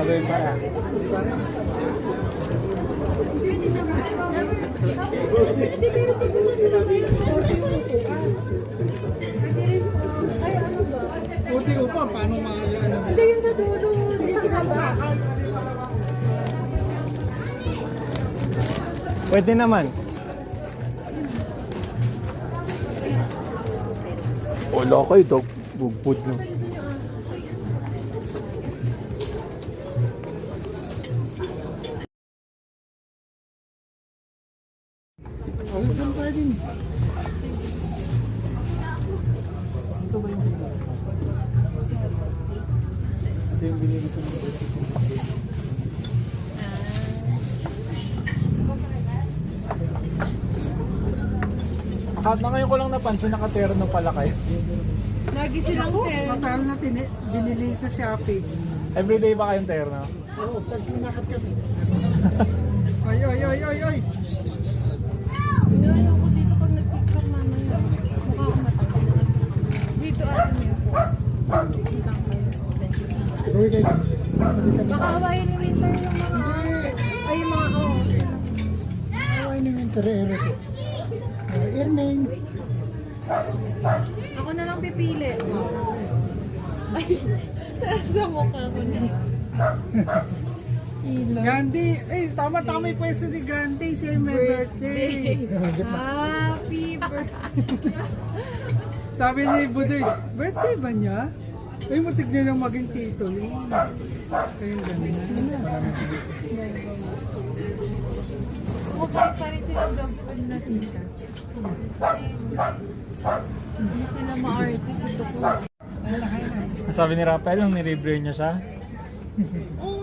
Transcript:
gawin para. Hindi, pero sige sa ay, ano ba? Puti upa, paano ano? Hindi, yung sa dulo. Hindi ka ba? Pwede naman. Wala kayo daw. Bugpud no. Ano saan pa din? Ito ba yung ito yung binili ko. Na ngayon ko lang napansin, naka-terno pala kayo. Lagi silang tel. Matagal na binili sa Shopee. Everyday ba kayong terno? Oo, pag lumakad kami. Ay, ay, ay, ay, ay! Inaano ko dito pag nag-tiktok mamaya. Mukha ko matagal. Dito ano yun po. Gawin kayo. Baka hawaii ni Winter yung mga... Ay, yung mga... Ay, naman tere-ere ko. Airname. Ako na lang pipili. Ay, sa mukha ko na. Gandhi. Eh, tama-tama yung pwesto ni Gandhi. Siya yung may birthday. Happy birthday. Sabi ni Budoy, birthday ba niya? Ay, mutig na lang maging tito. Kayong gano'n. Mukha pa rin silang dog food na sila. Hindi sila ma-artist ito ko. Sabi ni Rafael, nung nilibre niya siya. Oo,